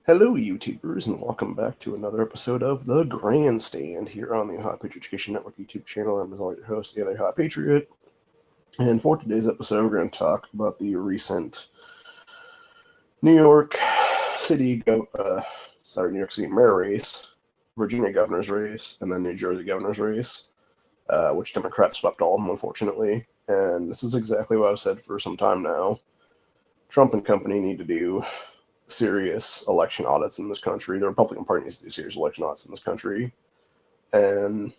Hello, YouTubers, and welcome back to another episode of the Grandstand here on the Hot Patriot Education Network YouTube channel. I'm as always your host, the other Hot Patriot, and for today's episode, we're going to talk about the recent New York New York City mayor race, Virginia governor's race, and then New Jersey governor's race, which Democrats swept all of them, unfortunately. And this is exactly what I've said for some time now. Trump and company need to do serious election audits in this country. The Republican Party needs to do serious election audits in this country. And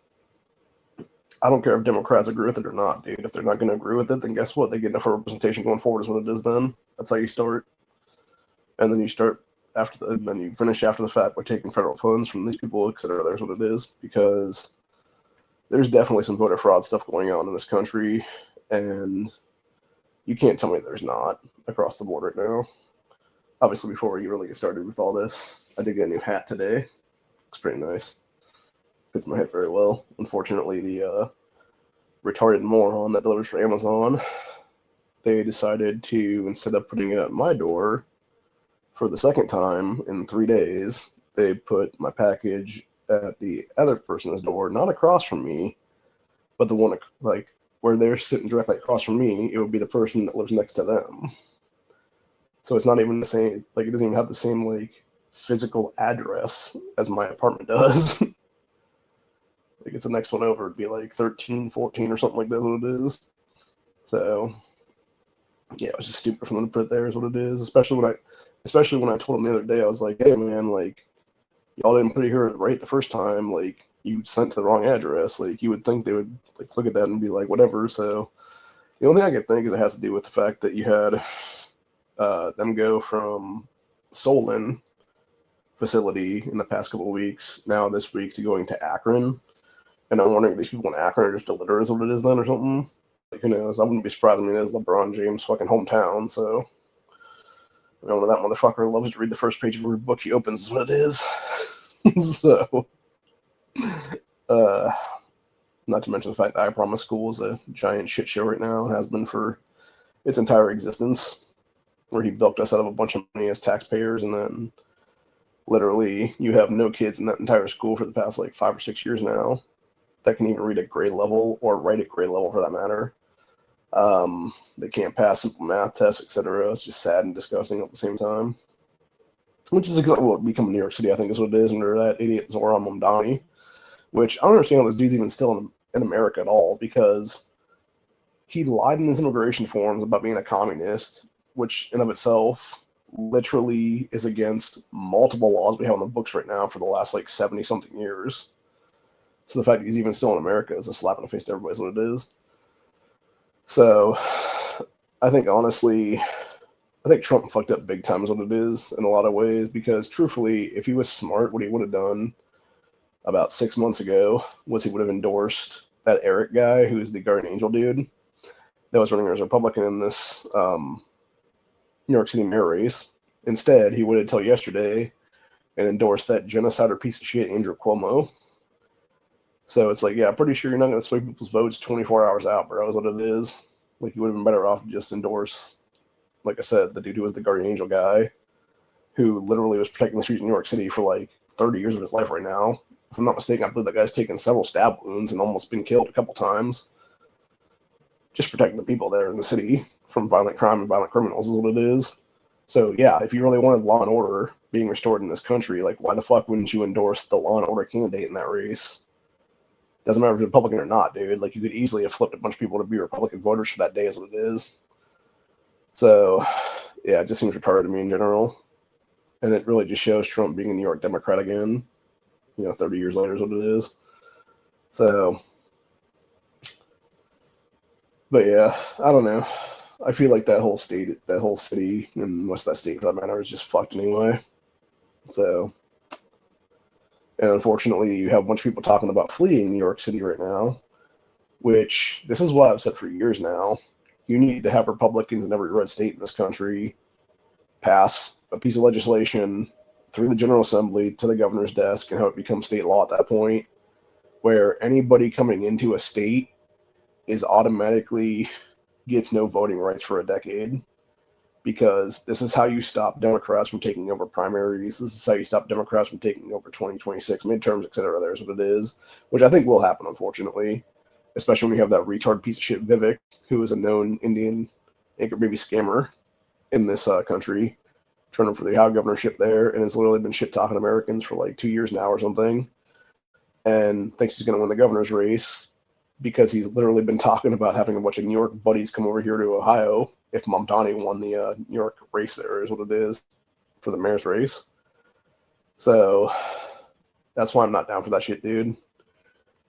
I don't care if Democrats agree with it or not, dude. If they're not going to agree with it, then guess what? They get enough representation going forward is what it is then. That's how you start. And then you start then you finish after the fact by taking federal funds from these people, et cetera. There's what it is. Because there's definitely some voter fraud stuff going on in this country. And you can't tell me there's not across the board right now. Obviously, before we really get started with all this, I did get a new hat today. It's pretty nice. Fits my head very well. Unfortunately, the retarded moron that delivers for Amazon, they decided to, instead of putting it at my door for the second time in 3 days, they put my package at the other person's door, not across from me, but the one where they're sitting directly across from me. It would be the person that lives next to them. So it's not even the same, it doesn't even have the same, physical address as my apartment does. It's the next one over. It'd be 13, 14 or something like that, what it is. So, yeah, it was just stupid for them to put it there is what it is. Especially when I told them the other day, I was like, hey, man, y'all didn't put it here right the first time. You sent to the wrong address. You would think they would, look at that and be like, whatever. So, the only thing I could think is it has to do with the fact that you had them go from Solon facility in the past couple of weeks, now this week, to going to Akron. And I'm wondering if these people in Akron are just illiterate, what it is then, or something. Who knows? I wouldn't be surprised. I mean, it's LeBron James' fucking hometown, so that motherfucker loves to read the first page of every book he opens, is what it is. So, not to mention the fact that I Promise School is a giant shit show right now, has been for its entire existence, where he bilked us out of a bunch of money as taxpayers, and then literally you have no kids in that entire school for the past 5 or 6 years now that can even read at grade level or write at grade level for that matter. They can't pass simple math tests, etc. It's just sad and disgusting at the same time. Which is exactly what become New York City, I think, is what it is, under that idiot Zoran Mamdani. Which I don't understand how this dude's even still in America at all, because he lied in his immigration forms about being a communist, which in of itself literally is against multiple laws we have on the books right now for the last 70-something years. So the fact that he's even still in America is a slap in the face to everybody, is what it is. So I think, honestly, Trump fucked up big time is what it is in a lot of ways, because truthfully, if he was smart, what he would have done about 6 months ago was he would have endorsed that Eric guy, who is the guardian angel dude that was running as a Republican in this New York City mayor race. Instead, he waited until yesterday and endorsed that genocider piece of shit, Andrew Cuomo. So it's yeah, I'm pretty sure you're not going to sway people's votes 24 hours out, bro, is what it is. You would have been better off to just endorse, like I said, the dude who was the guardian angel guy, who literally was protecting the streets of New York City for 30 years of his life right now. If I'm not mistaken, I believe that guy's taken several stab wounds and almost been killed a couple times. Just protecting the people there in the city from violent crime and violent criminals is what it is. So, yeah, if you really wanted law and order being restored in this country, why the fuck wouldn't you endorse the law and order candidate in that race? Doesn't matter if you're Republican or not, dude. You could easily have flipped a bunch of people to be Republican voters for that day, is what it is. So, yeah, it just seems retarded to me in general. And it really just shows Trump being a New York Democrat again, 30 years later is what it is. So, but yeah, I don't know. I feel like that whole city, and most of that state for that matter, is just fucked anyway. So, and unfortunately, you have a bunch of people talking about fleeing New York City right now, which, this is what I've said for years now. You need to have Republicans in every red state in this country pass a piece of legislation through the General Assembly to the governor's desk and have it become state law at that point, where anybody coming into a state is automatically gets no voting rights for a decade. because this is how you stop Democrats from taking over primaries. This is how you stop Democrats from taking over 2026 midterms, etc. There's what it is, which I think will happen, unfortunately, especially when you have that retard piece of shit Vivek, who is a known Indian anchor baby scammer in this country, turning for the Ohio governorship there, and has literally been shit talking Americans for like 2 years now or something, and thinks he's going to win the governor's race because he's literally been talking about having a bunch of New York buddies come over here to Ohio if Mamdani won the New York race there, is what it is, for the mayor's race. So that's why I'm not down for that shit, dude.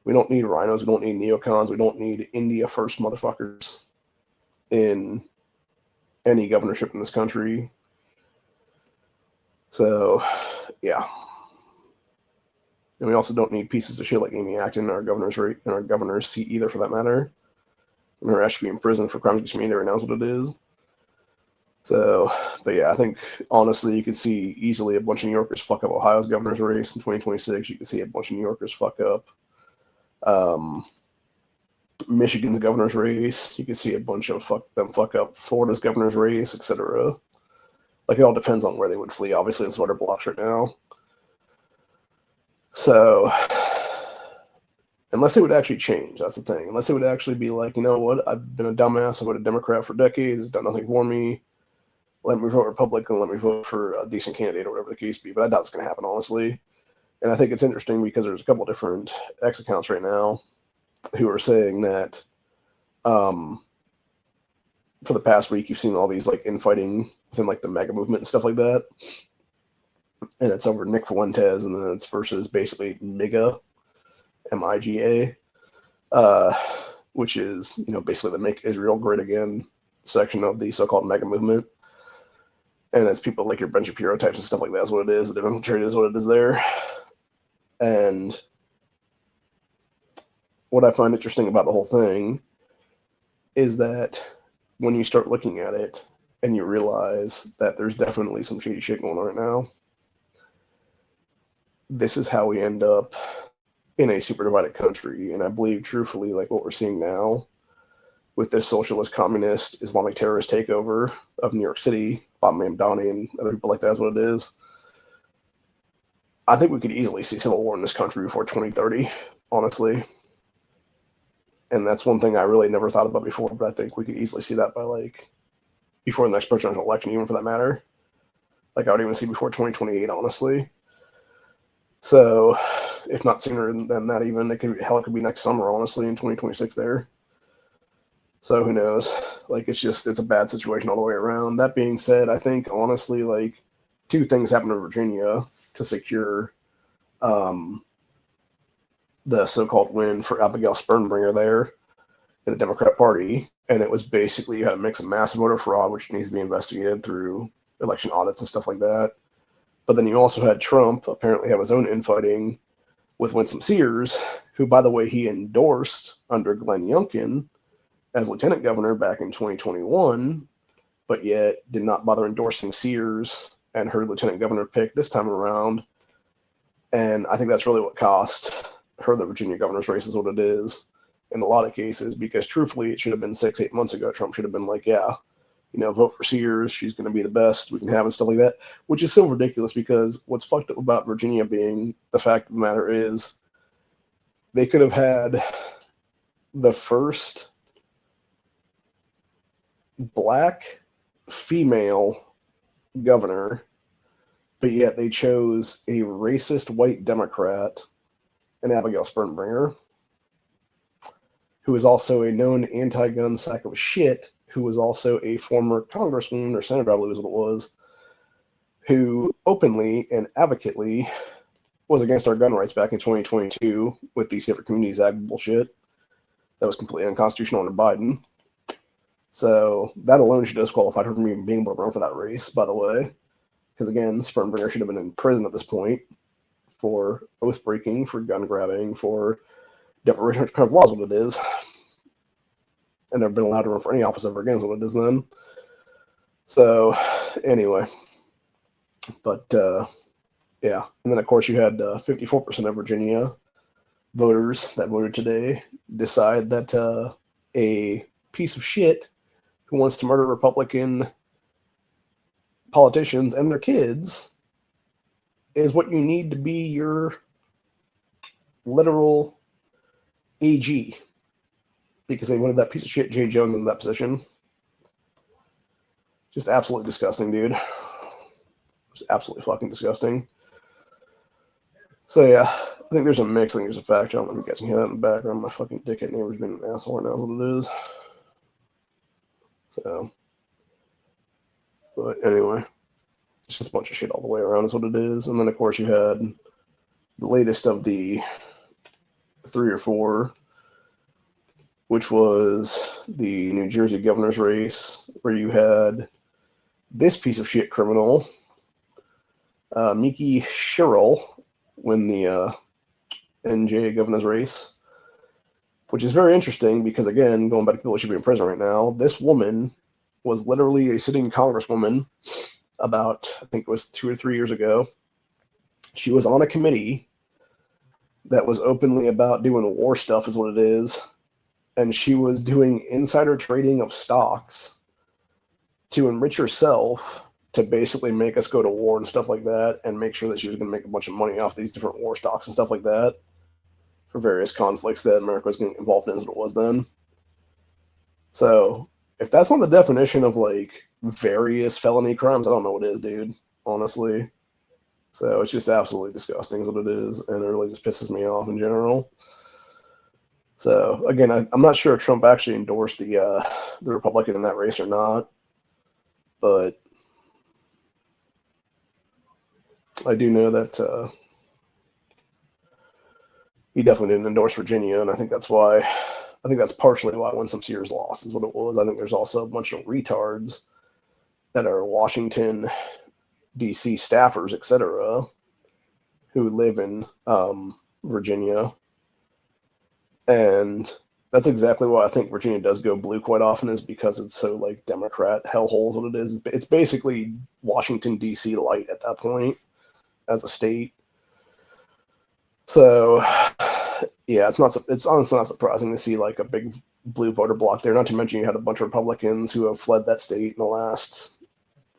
We don't need rhinos. We don't need neocons. We don't need India first motherfuckers in any governorship in this country. So, yeah. And we also don't need pieces of shit like Amy Acton in our governor's seat either, for that matter. And her actually be in prison for crimes against humanity right now is what it is. So, but yeah, I think honestly you could see easily a bunch of New Yorkers fuck up Ohio's governor's race in 2026. You could see a bunch of New Yorkers fuck up Michigan's governor's race. You could see a bunch of fuck up Florida's governor's race, etc. Like, it all depends on where they would flee. Obviously, it's voter blocks right now. So, unless they would actually change, that's the thing. Unless they would actually be like, you know what, I've been a dumbass, I've voted Democrat for decades, it's done nothing for me. Let me vote Republican, let me vote for a decent candidate or whatever the case be. But I doubt it's going to happen, honestly. And I think it's interesting because there's a couple different X accounts right now who are saying that for the past week, you've seen all these like infighting within like the MAGA movement and stuff like that. And it's over Nick Fuentes, and then it's versus basically MIGA, MIGA, which is, you know, basically the Make Israel Great Again section of the so-called MAGA movement. And it's people like your Ben Shapiro types and stuff like that is what it is. The infiltrated is what it is there. And what I find interesting about the whole thing is that when you start looking at it and you realize that there's definitely some shady shit going on right now, this is how we end up in a super divided country. And I believe truthfully, like what we're seeing now with this socialist, communist, Islamic terrorist takeover of New York City, Bob Mamdani and other people like that is what it is. I think we could easily see civil war in this country before 2030, honestly. And that's one thing I really never thought about before, but I think we could easily see that by like before the next presidential election, even for that matter. Like I would even see before 2028, honestly. So, if not sooner than that, even it could be next summer, honestly, in 2026 there. So who knows? Like it's a bad situation all the way around. That being said, I think honestly, like two things happened in Virginia to secure the so-called win for Abigail Spermbringer there in the Democrat Party, and it was basically you had a mix of massive voter fraud, which needs to be investigated through election audits and stuff like that. But then you also had Trump apparently have his own infighting with Winsome Sears, who, by the way, he endorsed under Glenn Youngkin as lieutenant governor back in 2021, but yet did not bother endorsing Sears and her lieutenant governor pick this time around. And I think that's really what cost her the Virginia governor's race is what it is in a lot of cases, because truthfully, it should have been 6-8 months ago. Trump should have been like, yeah, you know, vote for Sears. She's going to be the best we can have and stuff like that, which is so ridiculous because what's fucked up about Virginia being the fact of the matter is they could have had the first black female governor, but yet they chose a racist white Democrat, and Abigail Spermbringer, who is also a known anti-gun sack of shit, who was also a former congresswoman or senator, I believe is what it was, who openly and advocately was against our gun rights back in 2022 with the Safer Communities Act bullshit. That was completely unconstitutional under Biden. So that alone should disqualify her from even being able to run for that race, by the way. Because again, Spermbringer should have been in prison at this point for oath breaking, for gun grabbing, for deprivation of kind of laws, what it is. And never been allowed to run for any office ever again, is what it is then. So, anyway. But, yeah. And then, of course, you had 54% of Virginia voters that voted today decide that a piece of shit who wants to murder Republican politicians and their kids is what you need to be your literal AG, because they wanted that piece of shit Jay Jones in that position. Just absolutely disgusting, dude. Just absolutely fucking disgusting. So yeah, I think there's a mix. I think there's a factor. I don't know if you guys can hear that in the background. My fucking dickhead neighbor's being an asshole right now. What it is. So, but anyway, it's just a bunch of shit all the way around is what it is. And then of course you had the latest of the 3 or 4, which was the New Jersey governor's race, where you had this piece of shit criminal, Mickey Sherrill, win the NJ governor's race, which is very interesting because, again, going back to people who should be in prison right now, this woman was literally a sitting congresswoman about, I think it was 2 or 3 years ago. She was on a committee that was openly about doing war stuff, is what it is. And she was doing insider trading of stocks to enrich herself, to basically make us go to war and stuff like that, and make sure that she was going to make a bunch of money off these different war stocks and stuff like that for various conflicts that America was getting involved in, as what it was then. So if that's not the definition of like various felony crimes, I don't know what is, dude, honestly. So it's just absolutely disgusting is what it is, and it really just pisses me off in general. So again, I'm not sure if Trump actually endorsed the Republican in that race or not, but I do know that he definitely didn't endorse Virginia, and I think that's partially why Winsome Sears lost, is what it was. I think there's also a bunch of retards that are Washington, D.C. staffers, etc., who live in Virginia. And that's exactly why I think Virginia does go blue quite often, is because it's so like Democrat hellhole is what it is. It's basically Washington, D.C. light at that point as a state. So yeah, it's honestly not surprising to see like a big blue voter block there. Not to mention you had a bunch of Republicans who have fled that state in the last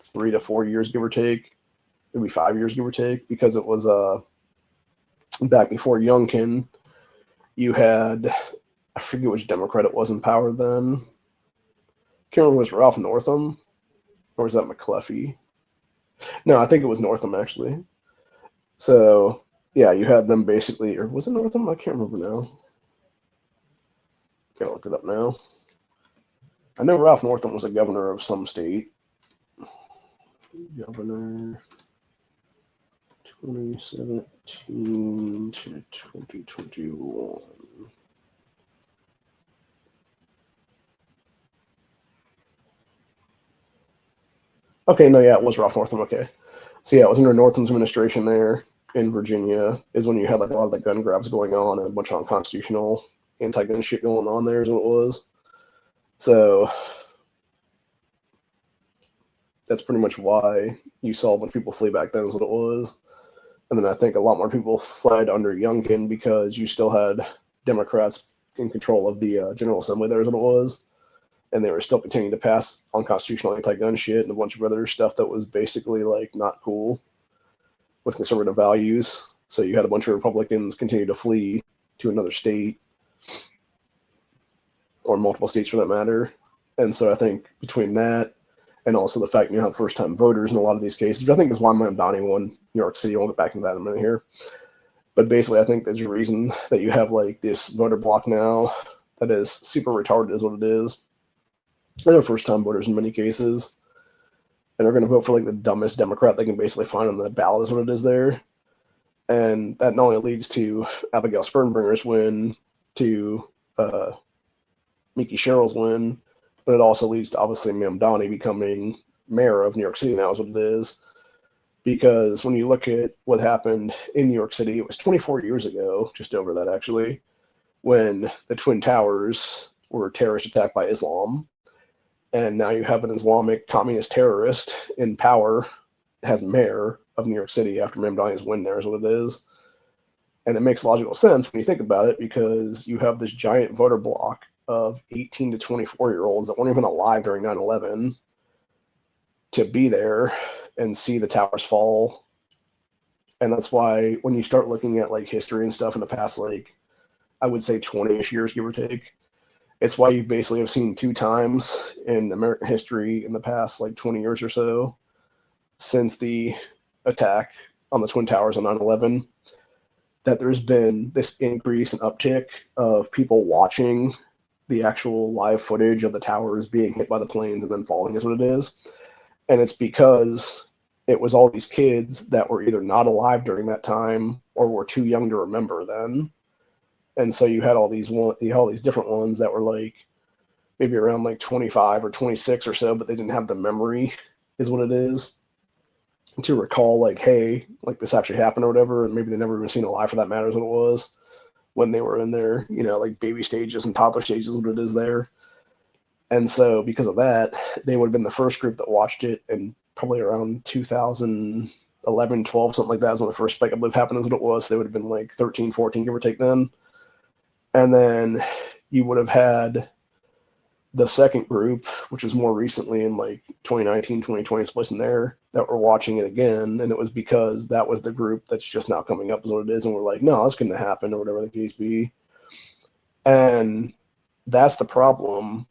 3 to 4 years, give or take, maybe 5 years, give or take, because it was back before Youngkin. You had, I forget which Democrat it was in power then. Can't remember, was Ralph Northam or was that McCleffy? No, I think it was Northam actually. So yeah, you had them basically, or was it Northam? I can't remember now. Gotta look it up now. I know Ralph Northam was a governor of some state. Governor 2017 to 2021. Okay, no, yeah, it was Ralph Northam. Okay. So yeah, it was under Northam's administration there in Virginia, is when you had like a lot of the gun grabs going on and a bunch of unconstitutional anti-gun shit going on there, is what it was. So that's pretty much why you saw a bunch of people flee back then, is what it was. And then I think a lot more people fled under Youngkin because you still had Democrats in control of the General Assembly there, is what it was. And they were still continuing to pass unconstitutional anti-gun shit and a bunch of other stuff that was basically like not cool with conservative values. So you had a bunch of Republicans continue to flee to another state, or multiple states for that matter. And so I think between that and also the fact you have first-time voters in a lot of these cases, which I think is why Mamdani won New York City. I'll get back into that in a minute here. But basically, I think there's a reason that you have like this voter block now that is super retarded, is what it is. They're first-time voters in many cases, and they're going to vote for like the dumbest Democrat they can basically find on the ballot, is what it is there. And that not only leads to Abigail Spermbringer's win, to Mickey Sherrill's win, but it also leads to obviously Mamdani becoming mayor of New York City now, is what it is. Because when you look at what happened in New York City, it was 24 years ago, just over that actually, when the Twin Towers were a terrorist attack by Islam. And now you have an Islamic communist terrorist in power as mayor of New York City after Mamdani's win there, is what it is. And it makes logical sense when you think about it, because you have this giant voter block of 18 to 24-year-olds that weren't even alive during 9/11, to be there and see the towers fall. And that's why when you start looking at like history and stuff in the past, like I would say 20-ish years, give or take, it's why you basically have seen 2 times in American history in the past like 20 years or so since the attack on the Twin Towers on 9/11, that there's been this increase and uptick of people watching the actual live footage of the towers being hit by the planes and then falling is what it is. And it's because it was all these kids that were either not alive during that time or were too young to remember then. And so you had all these different ones that were like maybe around like 25 or 26 or so, but they didn't have the memory is what it is to recall like, hey, like this actually happened or whatever. And maybe they never even seen it live for that matter is what it was when they were in their, like baby stages and toddler stages, what it is there. And so because of that, they would have been the first group that watched it, and probably around 2011, 12, something like that is when the first spike, I believe, happened is what it was. So they would have been like 13, 14, give or take then. And then you would have had the second group, which was more recently in like 2019, 2020, someplace in there, that were watching it again. And it was because that was the group that's just now coming up is what it is. And we're like, no, that's going to happen or whatever the case be. And that's the problem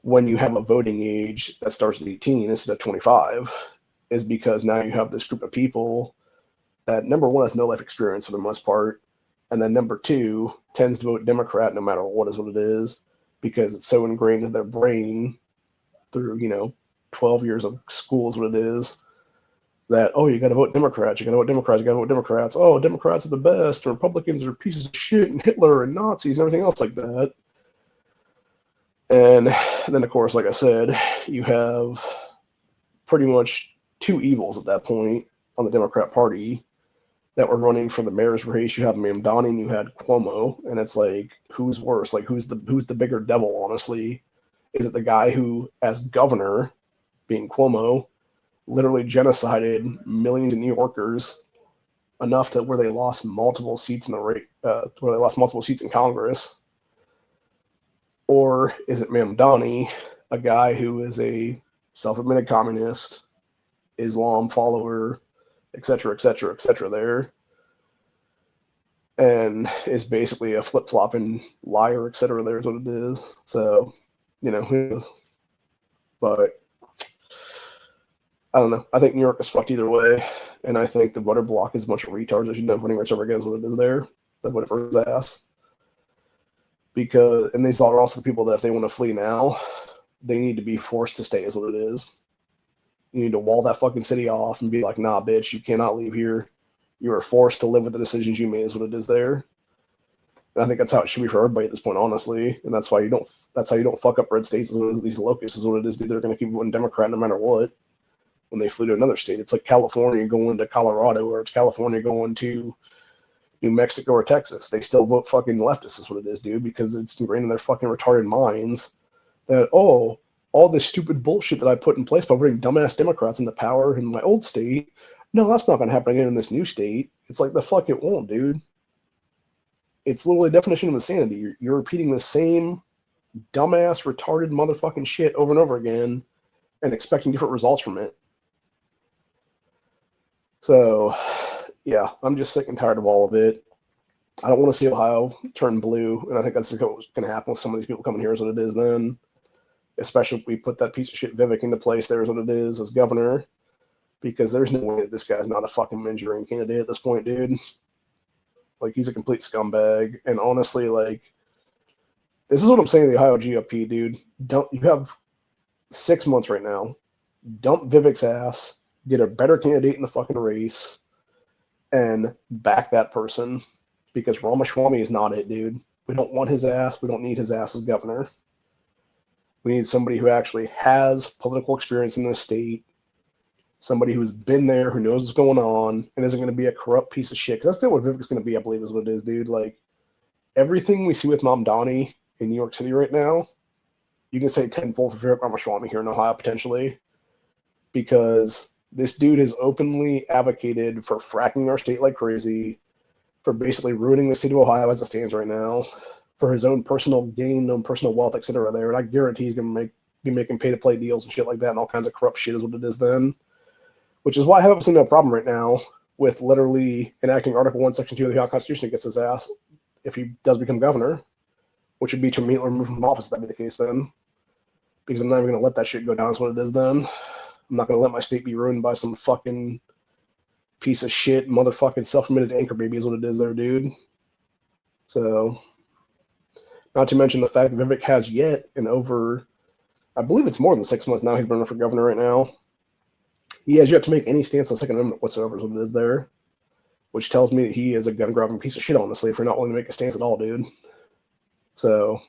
when you have a voting age that starts at 18 instead of 25, is because now you have this group of people that, number one, has no life experience for the most part. And then number two, tends to vote Democrat no matter what is what it is, because it's so ingrained in their brain through, 12 years of school is what it is, that, oh, you got to vote Democrats, you got to vote Democrats, you got to vote Democrats. Oh, Democrats are the best, and Republicans are pieces of shit, and Hitler and Nazis and everything else like that. And then, of course, like I said, you have pretty much 2 evils at that point on the Democrat Party that were running for the mayor's race. You have Mamdani and you had Cuomo, and it's like, who's worse? Like, who's the bigger devil, honestly? Is it the guy who, as governor, being Cuomo, literally genocided millions of New Yorkers enough to where they lost multiple seats in Congress? Or is it Mamdani, a guy who is a self-admitted communist, Islam follower, etc., there, and is basically a flip-flopping liar, etc., there is what it is. So, who knows? But I don't know. I think New York is fucked either way, and I think the voter block is a bunch of retards that should know voting rights over again is what it is there. That voted for his ass. And these are also the people that if they want to flee now, they need to be forced to stay is what it is. You need to wall that fucking city off and be like, nah, bitch, you cannot leave here. You are forced to live with the decisions you made is what it is there. And I think that's how it should be for everybody at this point, honestly. And that's how you don't fuck up red states. These locusts is what it is, dude. They're going to keep voting Democrat no matter what when they flee to another state. It's like California going to Colorado, or it's California going to New Mexico or Texas. They still vote fucking leftists is what it is, dude, because it's ingrained in their fucking retarded minds that, oh, all this stupid bullshit that I put in place by putting dumbass Democrats into power in my old state, no, that's not going to happen again in this new state. It's like, the fuck it won't, dude. It's literally a definition of insanity. You're repeating the same dumbass, retarded motherfucking shit over and over again and expecting different results from it. So, yeah, I'm just sick and tired of all of it. I don't want to see Ohio turn blue, and I think that's what's going to happen with some of these people coming here is what it is then. Especially if we put that piece of shit Vivek into place there is what it is as governor, because there's no way that this guy's not a fucking Manchurian candidate at this point, dude. Like, he's a complete scumbag, and honestly, like, this is what I'm saying to the Ohio GOP, dude. You have 6 months right now. Dump Vivek's ass, get a better candidate in the fucking race, and back that person, because Ramaswamy is not it, dude. We don't want his ass. We don't need his ass as governor. We need somebody who actually has political experience in this state, somebody who's been there, who knows what's going on, and isn't going to be a corrupt piece of shit. Because that's what Vivek's going to be, I believe, is what it is, dude. Like, everything we see with Mamdani in New York City right now, you can say tenfold for Vivek Ramaswamy here in Ohio, potentially, because this dude has openly advocated for fracking our state like crazy, for basically ruining the state of Ohio as it stands right now, for his own personal gain, own personal wealth, etc. there. And I guarantee he's going to make be making pay-to-play deals and shit like that, and all kinds of corrupt shit is what it is then. Which is why I have absolutely no problem right now with literally enacting Article 1, Section 2 of the Ohio Constitution against his ass if he does become governor, which would be to immediately remove him from office if that'd be the case then. Because I'm not even going to let that shit go down, is what it is then. I'm not going to let my state be ruined by some fucking piece of shit, motherfucking self-admitted anchor baby is what it is there, dude. So, not to mention the fact that Vivek has yet in over, I believe it's more than 6 months now he's been running for governor right now. He has yet to make any stance on the Second Amendment whatsoever is what it is there, which tells me that he is a gun-grabbing piece of shit, honestly, for not willing to make a stance at all, dude. So,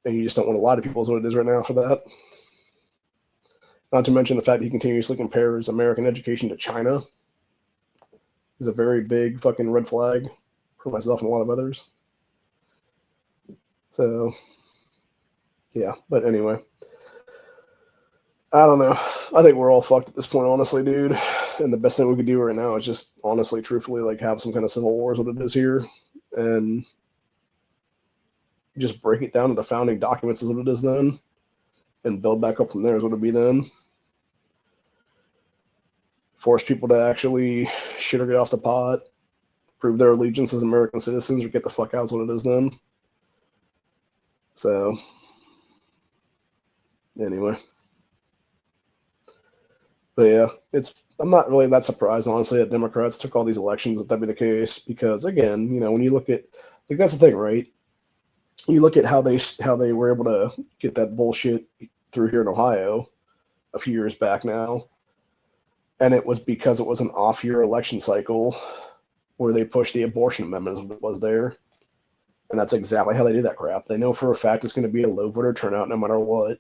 and you just don't want to lie to people is what it is right now for that. Not to mention the fact that he continuously compares American education to China is a very big fucking red flag for myself and a lot of others. So, yeah, but anyway. I don't know. I think we're all fucked at this point, honestly, dude. And the best thing we could do right now is just, honestly, truthfully, like, have some kind of civil war is what it is here. And just break it down to the founding documents is what it is then. And build back up from there is what it would be then. Force people to actually shit or get off the pot. Prove their allegiance as American citizens or get the fuck out is what it is then. So, anyway. But yeah, I'm not really that surprised, honestly, that Democrats took all these elections if that'd be the case. Because again, you know, when you look at, like, that's the thing, right? You look at how they were able to get that bullshit through here in Ohio a few years back now. And it was because it was an off-year election cycle where they pushed the abortion amendment as what it was there. And that's exactly how they do that crap. They know for a fact it's going to be a low voter turnout no matter what.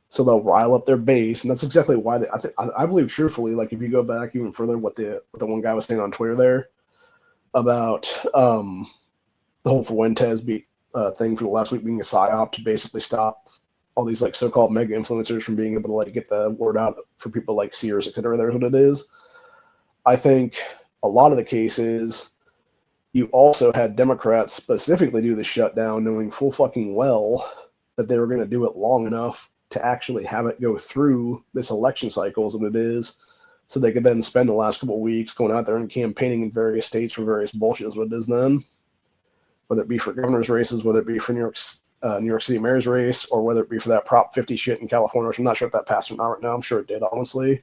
So they'll rile up their base, and that's exactly why I believe truthfully, like if you go back even further, what the one guy was saying on Twitter there about the whole Fuentes thing for the last week being a psyop to basically stop all these like so-called mega influencers from being able to like get the word out for people like Sears, etc. There's what it is. I think a lot of the cases you also had Democrats specifically do the shutdown, knowing full fucking well that they were going to do it long enough to actually have it go through this election cycle is what it is, so they could then spend the last couple of weeks going out there and campaigning in various states for various bullshit is what it is then, whether it be for governor's races, whether it be for New York City mayor's race, or whether it be for that Prop 50 shit in California, which I'm not sure if that passed or not right now. I'm sure it did, honestly.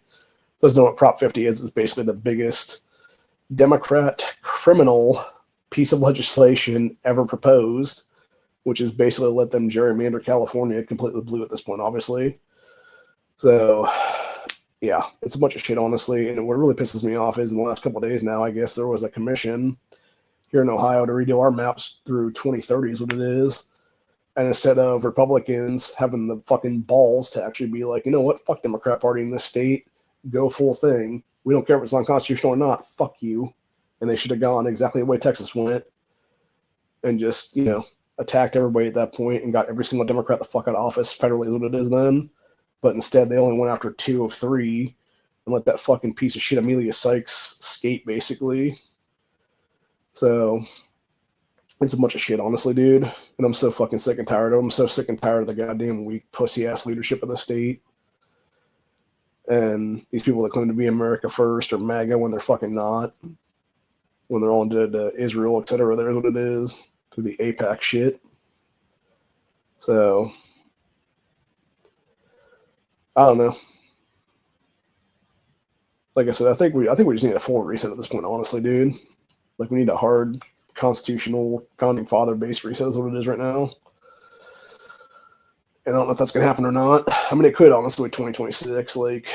Those know what Prop 50 is. It's basically the biggest Democrat criminal piece of legislation ever proposed, which is basically let them gerrymander California completely blue at this point, obviously. So, yeah, it's a bunch of shit, honestly. And what really pisses me off is in the last couple of days now, I guess there was a commission here in Ohio to redo our maps through 2030 is what it is. And instead of Republicans having the fucking balls to actually be like, you know what, fuck Democrat Party in this state, go full thing. We don't care if it's unconstitutional or not, fuck you. And they should have gone exactly the way Texas went and just, you know, attacked everybody at that point and got every single Democrat the fuck out of office federally is what it is then. But instead, they only went after 2 of 3 and let that fucking piece of shit Amelia Sykes skate, basically. So, it's a bunch of shit, honestly, dude. And I'm so fucking sick and tired of them. I'm so sick and tired of the goddamn weak, pussy-ass leadership of the state. And these people that claim to be America first or MAGA when they're fucking not. When they're all into Israel, etc. There's what it is. Through the AIPAC shit. So, I don't know. Like I said, I think we just need a full reset at this point, honestly, dude. Like, we need a hard constitutional founding father based reset is what it is right now. And I don't know if that's going to happen or not. I mean, it could, honestly, with 2026. Like,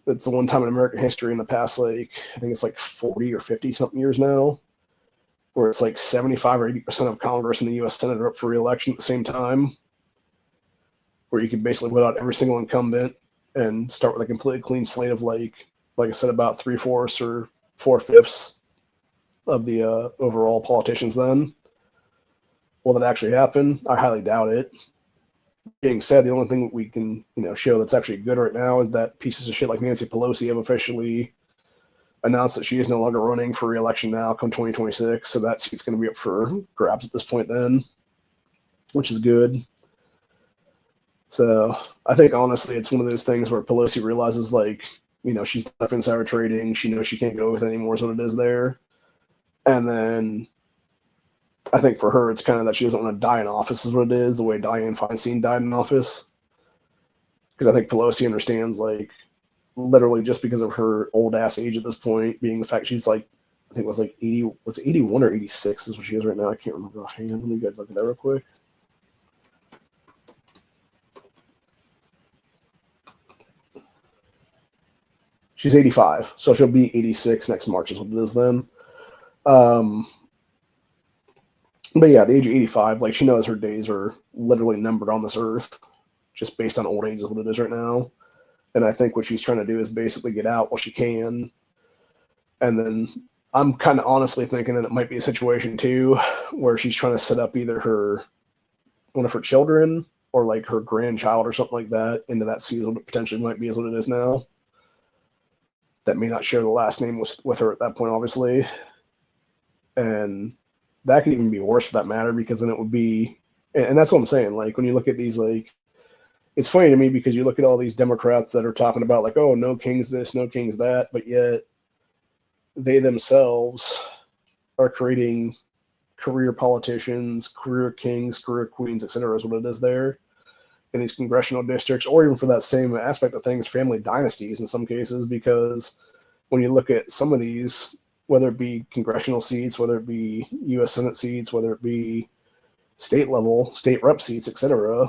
it's the one time in American history in the past, like, I think it's like 40 or 50 something years now, where it's like 75 or 80% of Congress and the U.S. Senate are up for re-election at the same time, where you can basically put out every single incumbent and start with a completely clean slate of like I said, about 3/4 or 4/5 of the overall politicians then. Will that actually happen? I highly doubt it. Being said, the only thing we can, show that's actually good right now is that pieces of shit like Nancy Pelosi have officially announced that she is no longer running for re-election now come 2026. So that seat's going to be up for grabs at this point then, which is good. So I think honestly, it's one of those things where Pelosi realizes, like, she's tough insider trading. She knows she can't go with it anymore, is what it is there. And then I think for her, it's kind of that she doesn't want to die in office, is what it is, the way Dianne Feinstein died in office. Because I think Pelosi understands, like, literally just because of her old ass age at this point, being the fact she's like, I think it was like 80, was it 81 or 86 is what she is right now. I can't remember offhand. Let me go look at that real quick. She's 85, so she'll be 86 next March is what it is then. But yeah, the age of 85, like, she knows her days are literally numbered on this earth, just based on old age is what it is right now. And I think what she's trying to do is basically get out while she can. And then I'm kind of honestly thinking that it might be a situation too, where she's trying to set up either one of her children or like her grandchild or something like that into that season. It potentially might be is what it is now. That may not share the last name with her at that point, obviously. And that could even be worse for that matter, because then it would be, and that's what I'm saying. Like, when you look at these, like, it's funny to me because you look at all these Democrats that are talking about, like, oh, no king's this, no king's that, but yet they themselves are creating career politicians, career kings, career queens, etc. is what it is there in these congressional districts, or even for that same aspect of things, family dynasties in some cases, because when you look at some of these, whether it be congressional seats, whether it be U.S. Senate seats, whether it be state level, state rep seats, etc.,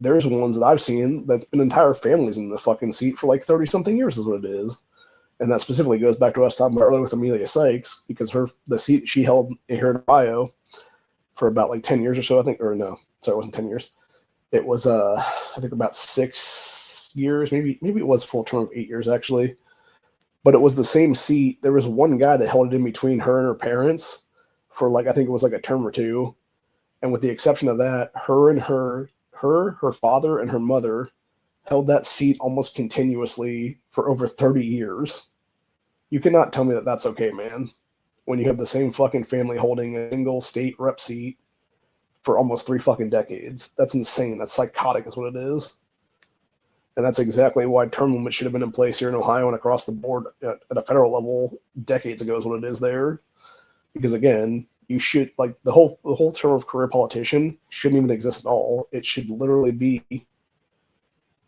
there's ones that I've seen that's been entire families in the fucking seat for like 30-something years is what it is. And that specifically goes back to what I was talking about earlier with Amelia Sykes, because the seat she held here in Ohio for about like 10 years or so, I think, or no, sorry, it wasn't 10 years. It was, I think, about 6 years, maybe it was a full term of 8 years, actually. But it was the same seat. There was one guy that held it in between her and her parents for, like, I think it was like a term or two. And with the exception of that, her father, and her mother held that seat almost continuously for over 30 years. You cannot tell me that that's okay, man. When you have the same fucking family holding a single state rep seat for almost 3 fucking decades. That's insane. That's psychotic is what it is. And that's exactly why term limits should have been in place here in Ohio and across the board at a federal level decades ago is what it is there. Because again, you should, like, the whole term of career politician shouldn't even exist at all. It should literally be,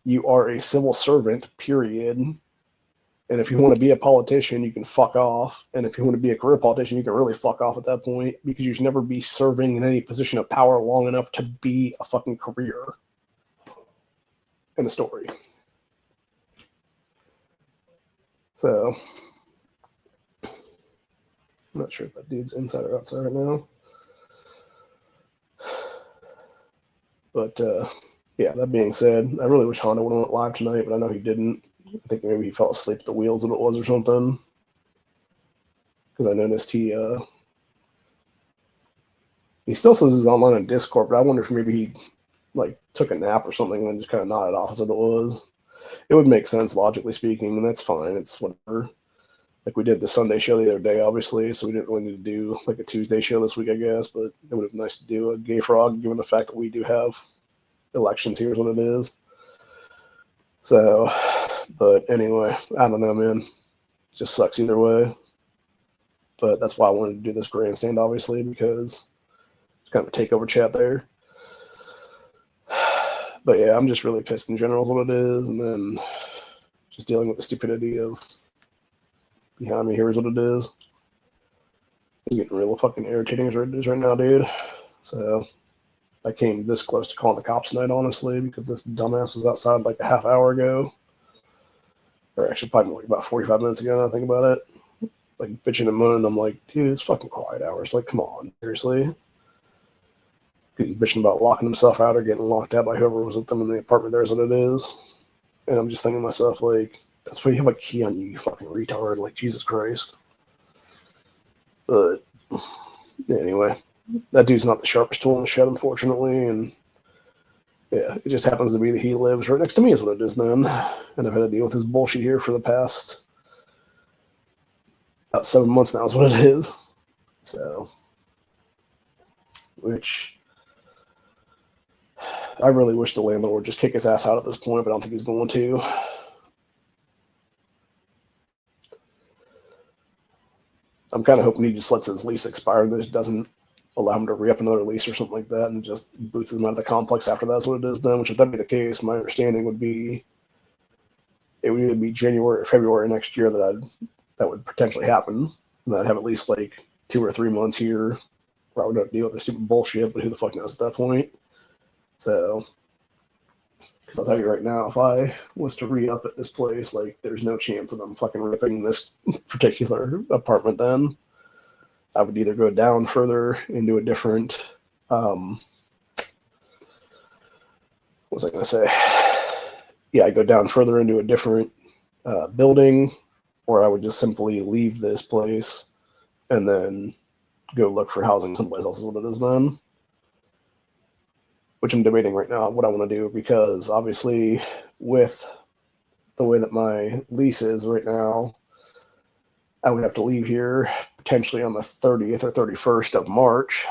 you are a civil servant, period. And if you want to be a politician, you can fuck off. And if you want to be a career politician, you can really fuck off at that point, because you should never be serving in any position of power long enough to be a fucking career in a story. So, I'm not sure if that dude's inside or outside right now. But, yeah, that being said, I really wish Honda would have went live tonight, but I know he didn't. I think maybe he fell asleep at the wheels, if it was, or something. Because I noticed he still says he's online on Discord, but I wonder if maybe he, like, took a nap or something and then just kind of nodded off as if it was. It would make sense, logically speaking, and that's fine. It's whatever. Like, we did the Sunday show the other day, obviously, so we didn't really need to do, like, a Tuesday show this week, I guess, but it would have been nice to do a Gay Frog, given the fact that we do have elections here is what it is. So, but anyway, I don't know, man. It just sucks either way. But that's why I wanted to do this Grandstand, obviously, because it's kind of a takeover chat there. But yeah, I'm just really pissed in general is what it is, and then just dealing with the stupidity of behind me here is what it is. It's getting real fucking irritating as it is right now, dude. So I came this close to calling the cops tonight, honestly, because this dumbass was outside like a half hour ago. Or actually probably like about 45 minutes ago, now I think about it. Like, bitching and moaning. I'm like, dude, it's fucking quiet hours. Like, come on, seriously. He's bitching about locking himself out or getting locked out by whoever was with them in the apartment there is what it is. And I'm just thinking to myself, like, that's why you have a key on you, you fucking retard. Like, Jesus Christ. But anyway, that dude's not the sharpest tool in the shed, unfortunately. And yeah, it just happens to be that he lives right next to me is what it is then. And I've had to deal with his bullshit here for the past about 7 months now is what it is. So, which, I really wish the landlord would just kick his ass out at this point, but I don't think he's going to. I'm kind of hoping he just lets his lease expire. That doesn't allow him to re-up another lease or something like that, and just boots him out of the complex after that's what it is then, which if that'd be the case, my understanding would be it would either be January or February next year that would potentially happen. And I'd have at least like 2 or 3 months here where I would have to deal with this stupid bullshit, but who the fuck knows at that point? So, because I'll tell you right now, if I was to re-up at this place, like, there's no chance of them fucking ripping this particular apartment then. I would either go down further into a different, what was I going to say? Yeah, I go down further into a different building, or I would just simply leave this place and then go look for housing someplace else is what it is then. Which I'm debating right now what I want to do, because obviously with the way that my lease is right now, I would have to leave here potentially on the 30th or 31st of March,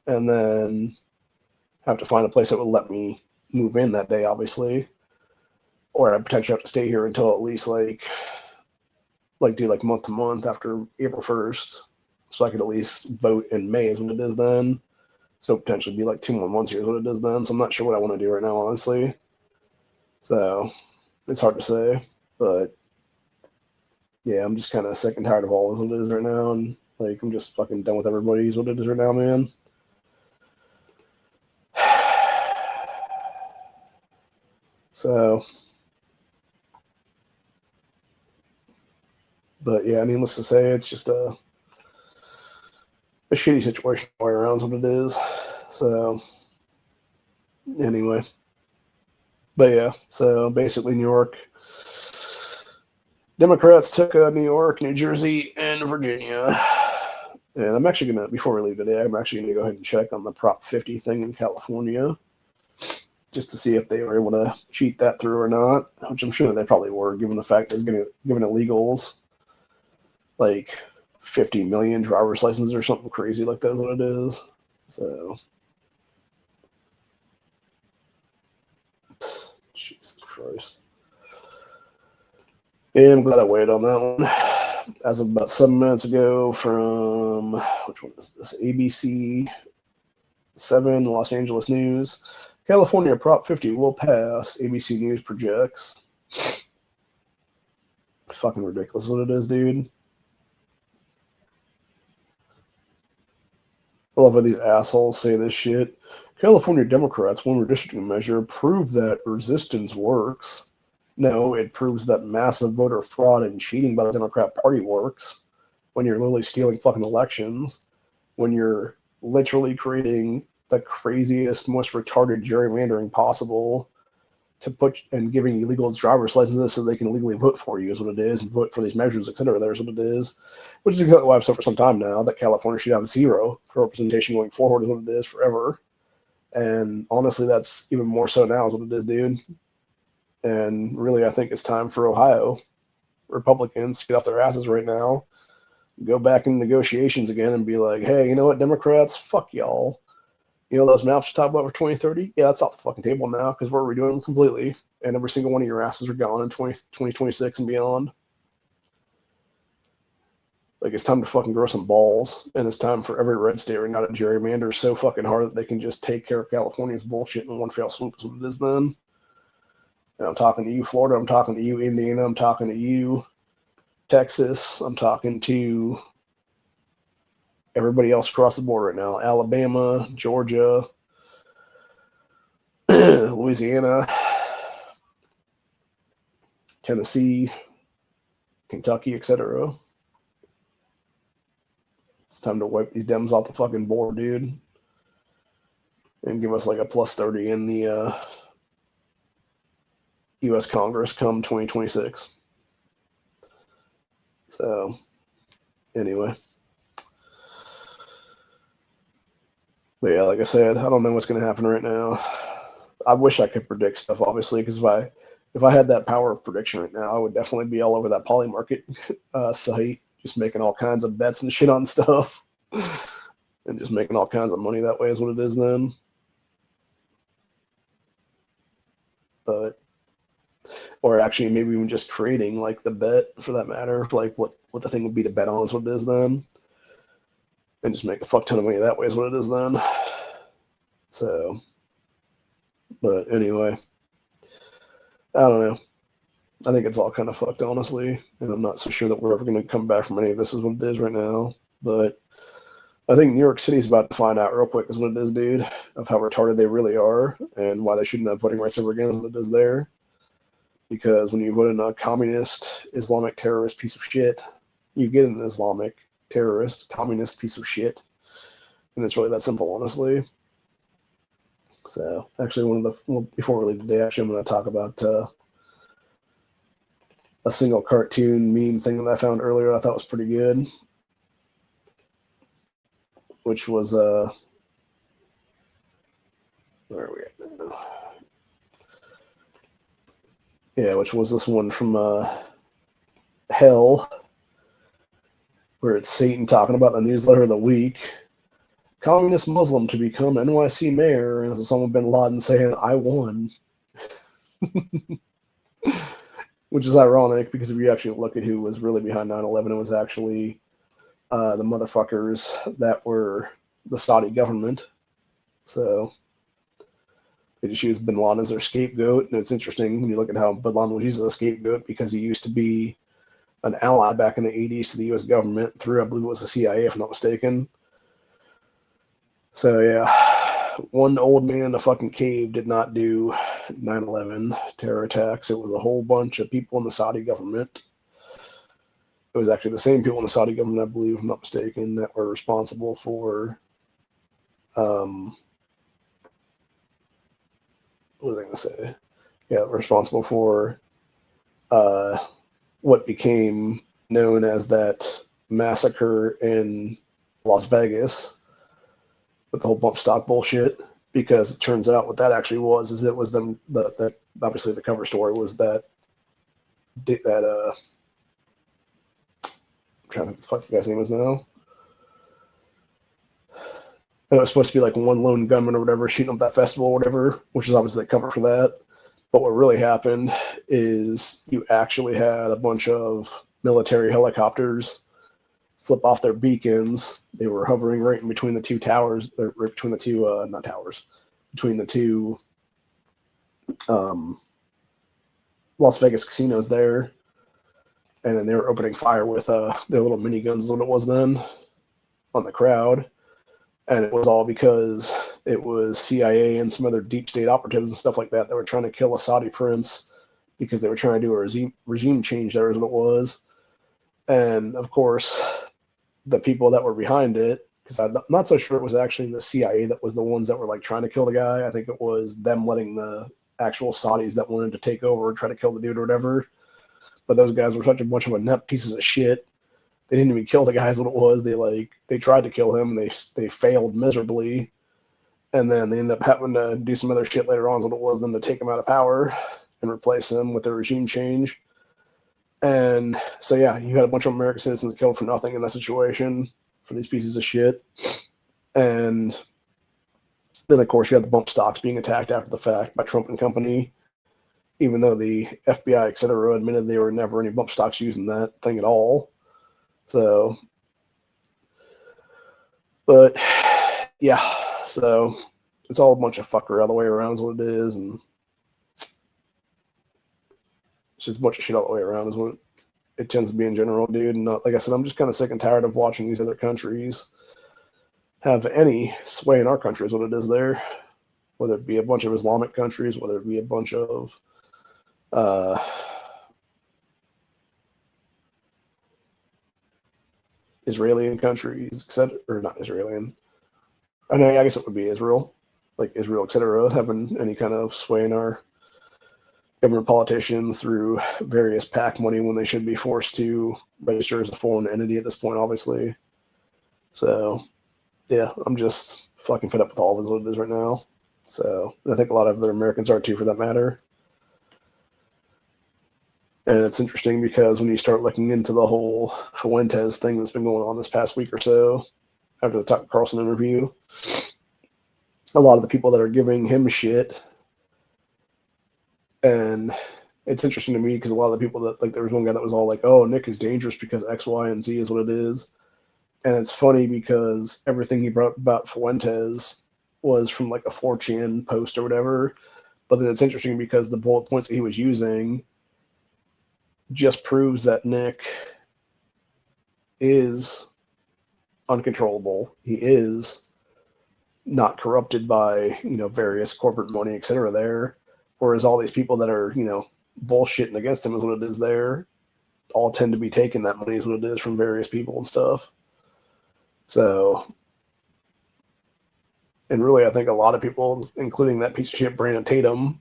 and then have to find a place that would let me move in that day, obviously. Or I'd potentially have to stay here until at least like do like month to month after April 1st, so I could at least vote in May is when it is then. So potentially be like 2 more months here is what it is then. So I'm not sure what I want to do right now, honestly. So it's hard to say, but yeah, I'm just kind of sick and tired of all of what it is right now, and like I'm just fucking done with everybody is what it is right now, man. So, but yeah, needless to say, it's just a shitty situation all the way around is what it is. So anyway, but yeah, so basically New York Democrats took New York, New Jersey, and Virginia. And I'm actually going to, before we leave today, I'm actually going to go ahead and check on the Prop 50 thing in California, just to see if they were able to cheat that through or not, which I'm sure that they probably were, given the fact they're giving illegals like 50 million driver's licenses or something crazy like that's what it is. So, Jesus Christ. Yeah, I'm glad I waited on that one. As of about 7 minutes ago from, which one is this? ABC 7, Los Angeles News. California Prop 50 will pass, ABC News projects. Fucking ridiculous what it is, dude. I love how these assholes say this shit. California Democrats, one redistricting measure, prove that resistance works. No, it proves that massive voter fraud and cheating by the Democrat Party works when you're literally stealing fucking elections, when you're literally creating the craziest, most retarded gerrymandering possible to put and giving illegals driver's licenses so they can legally vote for you is what it is, and vote for these measures, etc. There's what it is, which is exactly why I've said for some time now that California should have zero for representation going forward is what it is forever. And honestly, that's even more so now is what it is, dude. And really, I think it's time for Ohio Republicans to get off their asses right now, go back in negotiations again and be like, hey, you know what, Democrats, fuck y'all. You know those maps you talk about for 2030? Yeah, that's off the fucking table now because we're redoing them completely. And every single one of your asses are gone in 2026 and beyond. Like, it's time to fucking grow some balls. And it's time for every red state right now to gerrymander so fucking hard that they can just take care of California's bullshit in one fell swoop is what it is then. And I'm talking to you, Florida. I'm talking to you, Indiana. I'm talking to you, Texas. I'm talking to everybody else across the board right now. Alabama, Georgia, Louisiana, Tennessee, Kentucky, etc. It's time to wipe these Dems off the fucking board, dude. And give us like a plus 30 in the U.S. Congress come 2026. So, anyway. But yeah, like I said, I don't know what's going to happen right now. I wish I could predict stuff, obviously, because if I had that power of prediction right now, I would definitely be all over that Polymarket site, just making all kinds of bets and shit on stuff, and just making all kinds of money that way is what it is then. but or actually maybe even just creating like the bet for that matter, like what the thing would be to bet on is what it is then, and just make a fuck ton of money that way is what it is then. So, but anyway, I don't know. I think it's all kind of fucked, honestly, and I'm not so sure that we're ever going to come back from any of this is what it is right now. But I think New York City's about to find out real quick is what it is, dude, of how retarded they really are and why they shouldn't have voting rights ever again is what it is there. Because when you vote in a communist, Islamic terrorist piece of shit, you get an Islamic terrorist, communist piece of shit. And it's really that simple, honestly. So, actually, before we leave today, actually, I'm going to talk about a single cartoon meme thing that I found earlier I thought was pretty good. Which was, where are we at now? Yeah, which was this one from Hell, where it's Satan talking about the newsletter of the week. Communist Muslim to become NYC mayor, and Osama bin Laden saying, "I won." Which is ironic, because if you actually look at who was really behind 9/11, it was actually the motherfuckers that were the Saudi government. So they just used bin Laden as their scapegoat. And it's interesting when you look at how bin Laden was used as a scapegoat, because he used to be an ally back in the 80s to the U.S. government through, I believe it was the CIA, if I'm not mistaken. So, yeah, one old man in a fucking cave did not do 9/11 terror attacks. It was a whole bunch of people in the Saudi government. It was actually the same people in the Saudi government, I believe, if I'm not mistaken, that were responsible for, what was I going to say? Yeah, responsible for what became known as that massacre in Las Vegas with the whole bump stock bullshit. Because it turns out what that actually was is it was them. That obviously the cover story was that I'm trying to think what the fuck the guy's name is now. And it was supposed to be like one lone gunman or whatever shooting up that festival or whatever, which is obviously the cover for that. But what really happened is you actually had a bunch of military helicopters flip off their beacons. They were hovering right in between the two towers, or right between the two, not towers, between the two Las Vegas casinos there. And then they were opening fire with their little miniguns is what it was then on the crowd. And it was all because it was CIA and some other deep state operatives and stuff like that that were trying to kill a Saudi prince because they were trying to do a regime change there is what it was. And, of course, the people that were behind it, because I'm not so sure it was actually the CIA that was the ones that were like trying to kill the guy. I think it was them letting the actual Saudis that wanted to take over and try to kill the dude or whatever. But those guys were such a bunch of inept pieces of shit. They didn't even kill the guy is what it was. They tried to kill him and they failed miserably. And then they ended up having to do some other shit later on is what it was, then to take him out of power and replace him with a regime change. And so, yeah, you had a bunch of American citizens killed for nothing in that situation for these pieces of shit. And then, of course, you had the bump stocks being attacked after the fact by Trump and company, even though the FBI, et cetera, admitted there were never any bump stocks using that thing at all. So, but, yeah, so it's all a bunch of fucker all the way around is what it is. And it's just a bunch of shit all the way around is what it tends to be in general, dude. And like I said, I'm just kind of sick and tired of watching these other countries have any sway in our country is what it is there. Whether it be a bunch of Islamic countries, whether it be a bunch of Israeli countries, etc., or not Israeli. I know, I guess it would be Israel, like Israel, etc., having any kind of sway in our government politicians through various PAC money when they should be forced to register as a foreign entity at this point, obviously. So, yeah, I'm just fucking fed up with all of it, what it is right now. So, I think a lot of other Americans are too, for that matter. And it's interesting because when you start looking into the whole Fuentes thing that's been going on this past week or so, after the Tucker Carlson interview, a lot of the people that are giving him shit And it's interesting to me because a lot of the people that, like, there was one guy that was all like, oh, Nick is dangerous because X, Y, and Z is what it is. And it's funny because everything he brought up about Fuentes was from like a 4chan post or whatever. But then it's interesting because the bullet points that he was using just proves that Nick is uncontrollable. He is not corrupted by, various corporate money, et cetera, there. Whereas all these people that are, bullshitting against him is what it is there, all tend to be taking that money is what it is from various people and stuff. So, and really, I think a lot of people, including that piece of shit Brandon Tatum,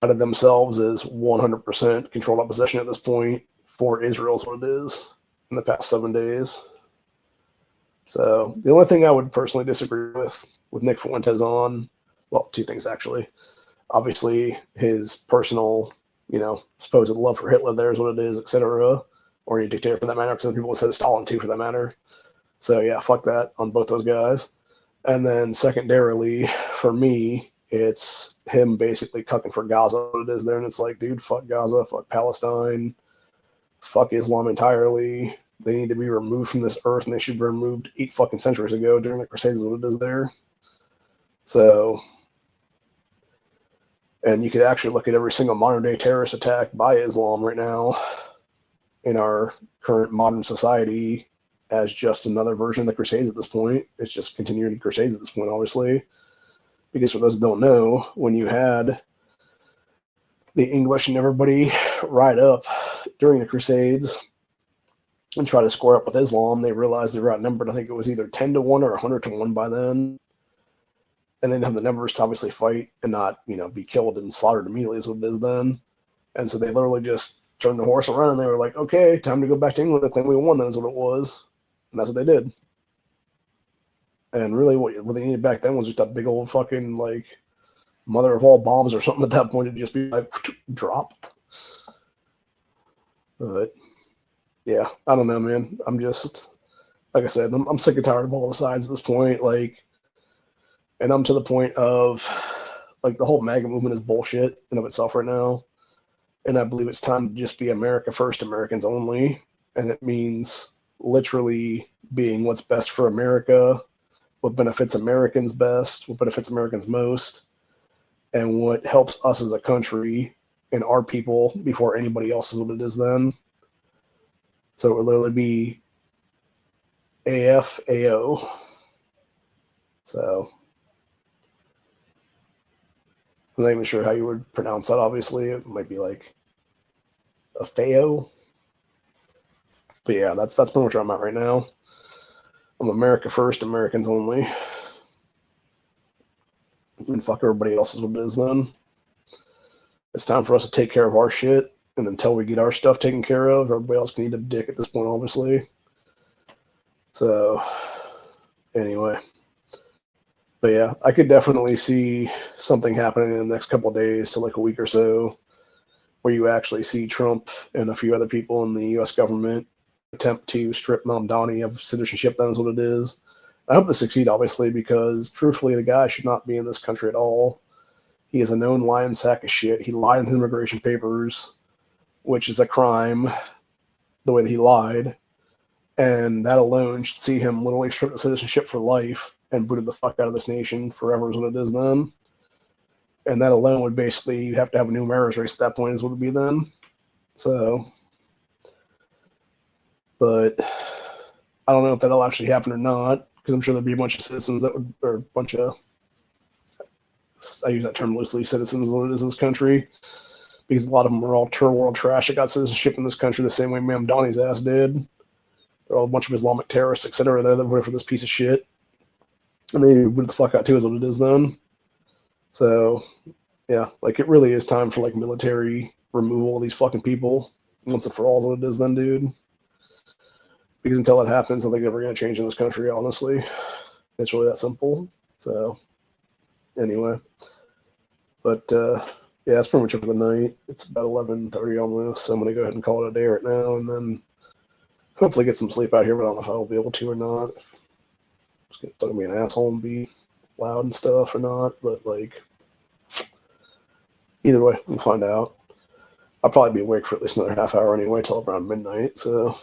out of themselves as 100% controlled opposition at this point for Israel is what it is in the past 7 days. So the only thing I would personally disagree with Nick Fuentes on, well, two things actually. Obviously, his personal, supposed love for Hitler there is what it is, etc., or any dictator for that matter, because some people said Stalin too for that matter. So yeah, fuck that on both those guys. And then secondarily, for me, it's him basically cucking for Gaza, what it is there, and it's like, dude, fuck Gaza, fuck Palestine, fuck Islam entirely. They need to be removed from this earth, and they should be removed 8 fucking centuries ago during the Crusades, what it is there. So, and you could actually look at every single modern day terrorist attack by Islam right now in our current modern society as just another version of the Crusades at this point. It's just continuing Crusades at this point, obviously. Because for those who don't know, when you had the English and everybody ride up during the Crusades and try to square up with Islam, they realized they were outnumbered. I think it was either 10-1 or 100-1 by then. And they didn't have the numbers to obviously fight and not, be killed and slaughtered immediately is what it is then. And so they literally just turned the horse around and they were like, okay, time to go back to England and claim we won. That's what it was. And that's what they did. And really what they needed back then was just a big old fucking, like, mother of all bombs or something at that point. It'd just be like, drop. But, yeah, I don't know, man. I'm just, like I said, I'm sick and tired of all the sides at this point. Like, and I'm to the point of, like, the whole MAGA movement is bullshit in of itself right now. And I believe it's time to just be America first, Americans only. And it means literally being what's best for America, what benefits Americans best, what benefits Americans most, and what helps us as a country and our people before anybody else is what it is then. So it would literally be AFAO. So I'm not even sure how you would pronounce that, obviously. It might be like AFAO. But yeah, that's pretty much where I'm at right now. I'm America first, Americans only. And fuck everybody else is what it is then. It's time for us to take care of our shit. And until we get our stuff taken care of, everybody else can eat a dick at this point, obviously. So, anyway. But yeah, I could definitely see something happening in the next couple of days to like a week or so where you actually see Trump and a few other people in the U.S. government attempt to strip Mamdani of citizenship. That is what it is. I hope they succeed, obviously, because truthfully, the guy should not be in this country at all. He is a known lying sack of shit. He lied in his immigration papers, which is a crime, the way that he lied. And that alone should see him literally stripped of citizenship for life and booted the fuck out of this nation forever is what it is then. And that alone would basically, you'd have to have a new marriage race at that point is what it would be then. So, but I don't know if that'll actually happen or not, because I'm sure there'll be a bunch of citizens that would, or a bunch of, I use that term loosely, citizens what it is in this country, because a lot of them are all world trash that got citizenship in this country the same way Mamdani's ass did. They're all a bunch of Islamic terrorists, etc. They're that voted for this piece of shit. And they booted the fuck out too is what it is then. So, yeah, like it really is time for like military removal of these fucking people once and for all is what it is then, dude. Because until that happens, I think they're never going to change in this country, honestly. It's really that simple. So, anyway. But, yeah, that's pretty much it for the night. It's about 11:30 almost, so I'm going to go ahead and call it a day right now, and then hopefully get some sleep out here, but I don't know if I'll be able to or not. It's still going to be an asshole and be loud and stuff or not, but, like, Either way, we'll find out. I'll probably be awake for at least another half hour anyway, till around midnight. So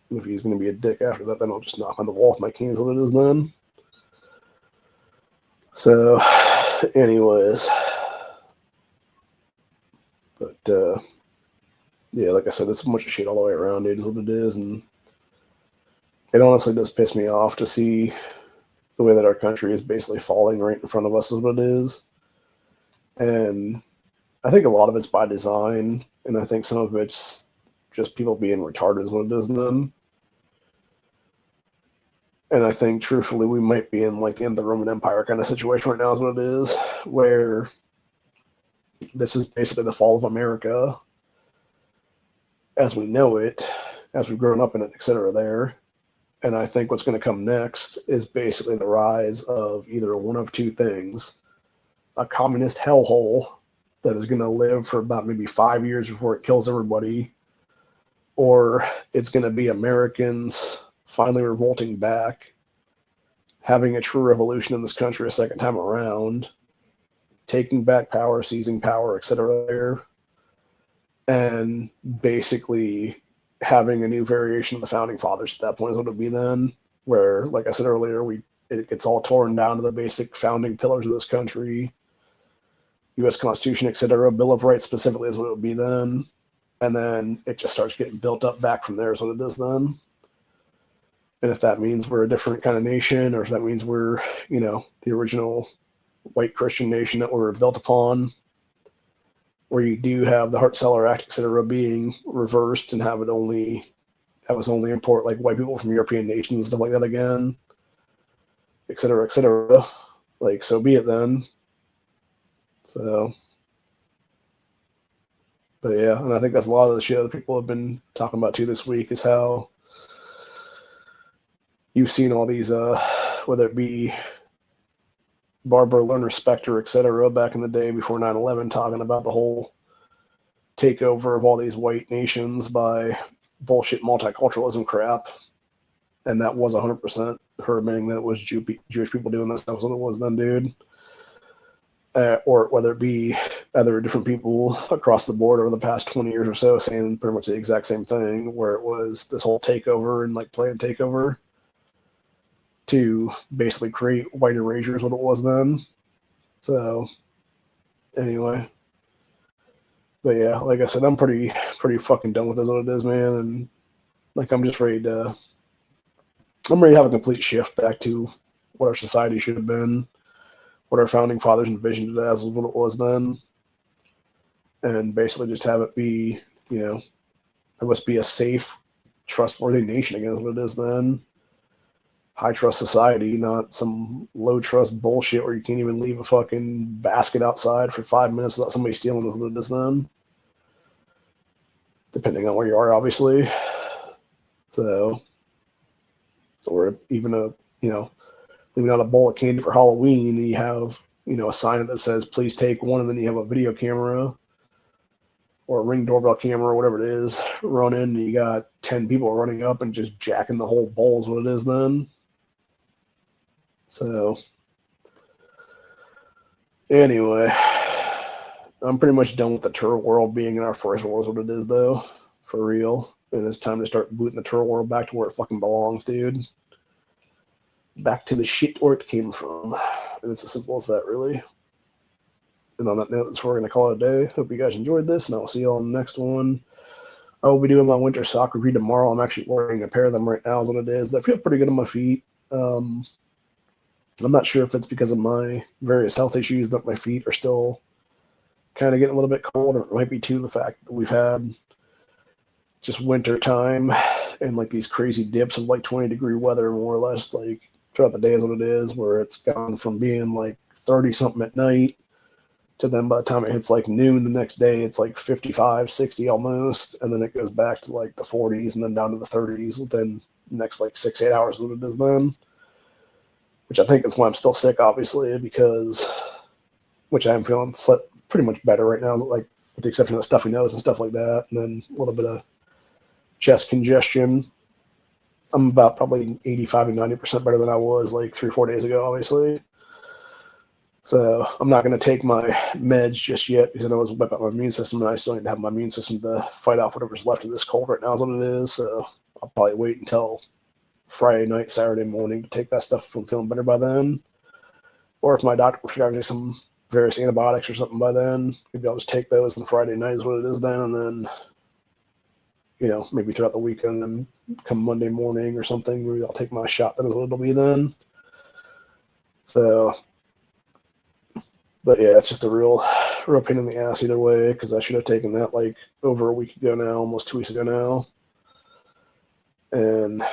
if he's going to be a dick after that, then I'll just knock on the wall with my keys. What it is then. So, anyways, but yeah, like I said, it's a bunch of shit all the way around, dude. Is what it is, and it honestly does piss me off to see the way that our country is basically falling right in front of us. Is what it is, and I think a lot of it's by design, and I think some of it's just people being retarded is what it is then. And I think, truthfully, we might be in like the end of the Roman Empire kind of situation right now is what it is, where this is basically the fall of America as we know it, as we've grown up in it, etc. there. And I think what's going to come next is basically the rise of either one of two things: a communist hellhole that is going to live for about maybe 5 years before it kills everybody, or it's going to be Americans finally revolting back, having a true revolution in this country a second time around, taking back power, seizing power, etc. there, and basically having a new variation of the Founding Fathers at that point is what it would be then, where, like I said earlier, it gets all torn down to the basic founding pillars of this country, U.S. Constitution, etc., Bill of Rights specifically is what it would be then, and then it just starts getting built up back from there is what it is then. And if that means we're a different kind of nation, or if that means we're, the original white Christian nation that we're built upon, where you do have the Hart-Celler Act, etc., being reversed and have us only import like white people from European nations and stuff like that again, etc., etc., like, so be it then. So, but yeah, and I think that's a lot of the shit that people have been talking about too this week, is how you've seen all these, whether it be Barbara Lerner Specter, etc., back in the day before 9/11, talking about the whole takeover of all these white nations by bullshit multiculturalism crap. And that was 100% her admitting that it was Jewish people doing this. That was what it was then, dude. Or whether it be other different people across the board over the past 20 years or so saying pretty much the exact same thing, where it was this whole takeover and like planned takeover to basically create white erasure is what it was then. So anyway, but yeah, like I said, I'm pretty fucking done with this, what it is, man. And like, I'm ready to have a complete shift back to what our society should have been, what our founding fathers envisioned it as, what it was then, and basically just have it be, it must be a safe, trustworthy nation again, is what it is then. High trust society, not some low trust bullshit where you can't even leave a fucking basket outside for 5 minutes without somebody stealing it, what it is then. Depending on where you are, obviously. So, or even leaving out a bowl of candy for Halloween, and you have, a sign that says, please take one, and then you have a video camera or a Ring doorbell camera or whatever it is running, and you got 10 people running up and just jacking the whole bowl is what it is then. So, anyway, I'm pretty much done with the turtle world being in our first world is what it is, though, for real. And it's time to start booting the turtle world back to where it fucking belongs, dude. Back to the shit where it came from. And it's as simple as that, really. And on that note, that's where we're going to call it a day. Hope you guys enjoyed this, and I'll see you all in the next one. I will be doing my winter soccer feet tomorrow. I'm actually wearing a pair of them right now is what it is. They feel pretty good on my feet. I'm not sure if it's because of my various health issues that my feet are still kind of getting a little bit cold, or it might be too the fact that we've had just winter time and like these crazy dips of like 20-degree weather, more or less, like throughout the day is what it is, where it's gone from being like 30 something at night to then by the time it hits like noon the next day, it's like 55, 60 almost, and then it goes back to like the 40s and then down to the 30s within the next like 6-8 hours what it is then. Which I think is why I'm still sick, obviously, which I am feeling pretty much better right now, like with the exception of the stuffy nose and stuff like that, and then a little bit of chest congestion. I'm about probably 85 to 90% better than I was like 3 or 4 days ago, obviously. So I'm not going to take my meds just yet because I know it's wipe out my immune system, and I still need to have my immune system to fight off whatever's left of this cold right now is what it is. So I'll probably wait until Friday night, Saturday morning to take that stuff if I'm feeling better by then. Or if my doctor prescribes me some various antibiotics or something by then, maybe I'll just take those on Friday night is what it is then, and then, maybe throughout the weekend, and come Monday morning or something, maybe I'll take my shot. Then is what it'll be then. So, but yeah, it's just a real pain in the ass either way, because I should have taken that like over a week ago now, almost 2 weeks ago now. And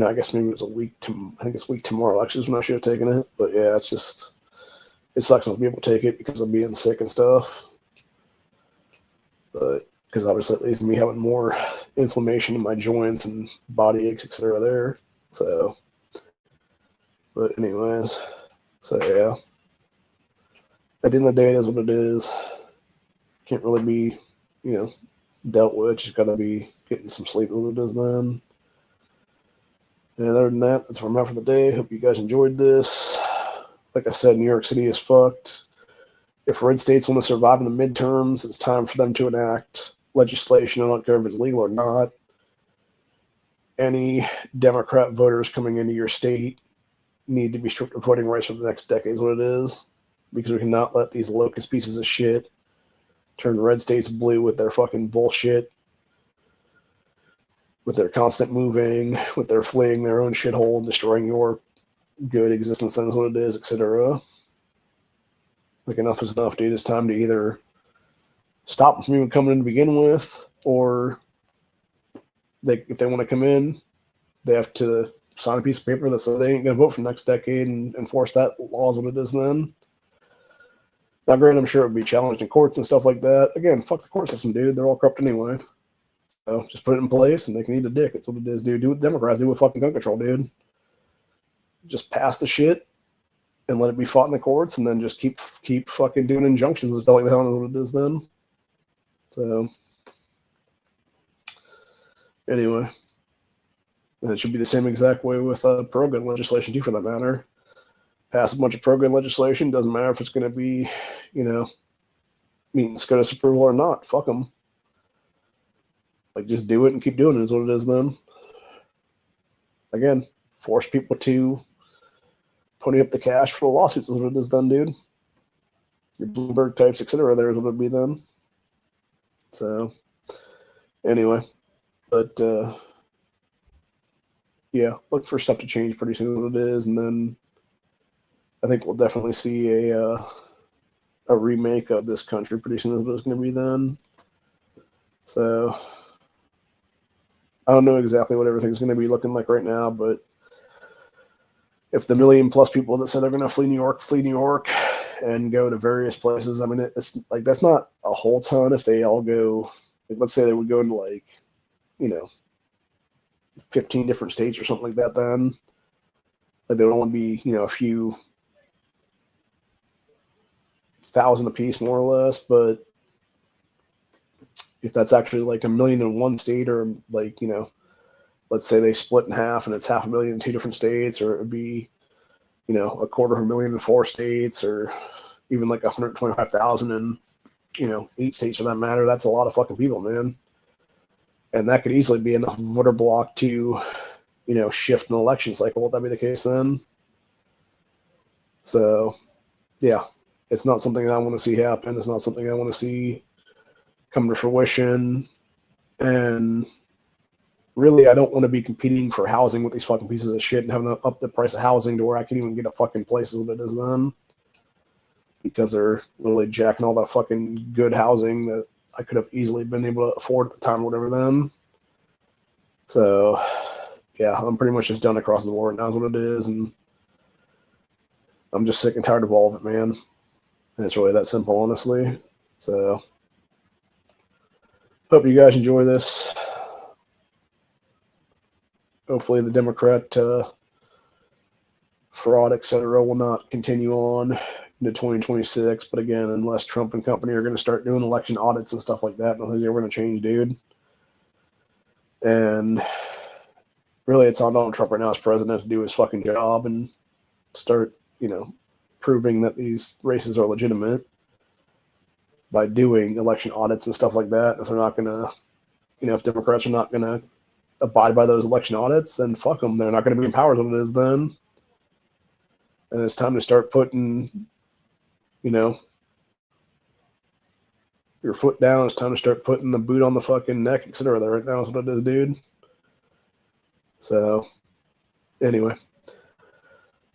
I guess maybe it was a week I think it's week tomorrow actually is when I should have taken it. But yeah, it sucks not to be able to take it because of being sick and stuff. But because obviously it leads to me having more inflammation in my joints and body aches, etc. there. So, but anyways, so yeah. At the end of the day, it is what it is. Can't really be, dealt with. Just gotta be getting some sleep what it is then. And other than that, that's where I'm at for the day. Hope you guys enjoyed this. Like I said, New York City is fucked. If red states want to survive in the midterms, it's time for them to enact legislation. I don't care if it's legal or not. Any Democrat voters coming into your state need to be stripped of voting rights for the next decade is what it is. Because we cannot let these locust pieces of shit turn red states blue with their fucking bullshit, with their constant moving, with their fleeing their own shithole and destroying your good existence. That's what it is, etc. Like, enough is enough, dude. It's time to either stop them from even coming in to begin with, or if they want to come in, they have to sign a piece of paper that says they ain't going to vote for the next decade and enforce that law is what it is then. Now, granted, I'm sure it would be challenged in courts and stuff like that. Again, fuck the court system, dude. They're all corrupt anyway. So just put it in place and they can eat a dick. That's what it is, dude. Do what Democrats do with fucking gun control, dude. Just pass the shit and let it be fought in the courts, and then just keep fucking doing injunctions and stuff like that. I don't know what it is then. So, anyway. And it should be the same exact way with pro-gun legislation, too, for that matter. Pass a bunch of pro-gun legislation. Doesn't matter if it's going to be, meeting SCOTUS approval or not. Fuck them. Like, just do it and keep doing it is what it is then. Again, force people to pony up the cash for the lawsuits is what it is then, dude. Your Bloomberg types, etc. there is what it would be then. So, anyway. But, yeah, look for stuff to change pretty soon what it is, and then I think we'll definitely see a remake of this country pretty soon is what it's going to be then. So, I don't know exactly what everything's going to be looking like right now, but if the 1 million+ people that say they're going to flee New York and go to various places, I mean, it's like, that's not a whole ton if they all go, like, let's say they would go into 15 different states or something like that then. Like, there would only be, a few thousand apiece, more or less, but if that's actually like 1 million in one state, or like, let's say they split in half and it's 500,000 in 2 different states, or it would be, 250,000 in 4 states, or even like 125,000 in, 8 states for that matter. That's a lot of fucking people, man. And that could easily be enough voter block to, shift an election cycle. Would that be the case then? So, yeah, it's not something that I want to see happen. It's not something I want to see come to fruition. And really, I don't want to be competing for housing with these fucking pieces of shit and having to up the price of housing to where I can't even get a fucking place as what it is then. Because they're literally jacking all that fucking good housing that I could have easily been able to afford at the time or whatever then. So, yeah, I'm pretty much just done across the board. Now is what it is, and I'm just sick and tired of all of it, man. And it's really that simple, honestly. So, hope you guys enjoy this. Hopefully the Democrat fraud, etc., will not continue on into 2026. But again, unless Trump and company are going to start doing election audits and stuff like that, nothing's ever going to change, dude. And really, it's on Donald Trump right now as president to do his fucking job and start, proving that these races are legitimate by doing election audits and stuff like that. If they're not going to, if Democrats are not going to abide by those election audits, then fuck them. They're not going to be in power as what it is then. And it's time to start putting, your foot down. It's time to start putting the boot on the fucking neck, etc. Right now is what it is, dude. So, anyway.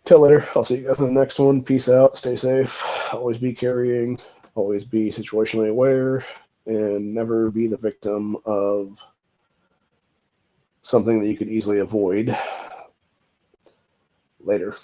Till later. I'll see you guys in the next one. Peace out. Stay safe. Always be carrying. Always be situationally aware. And never be the victim of something that you could easily avoid. Later.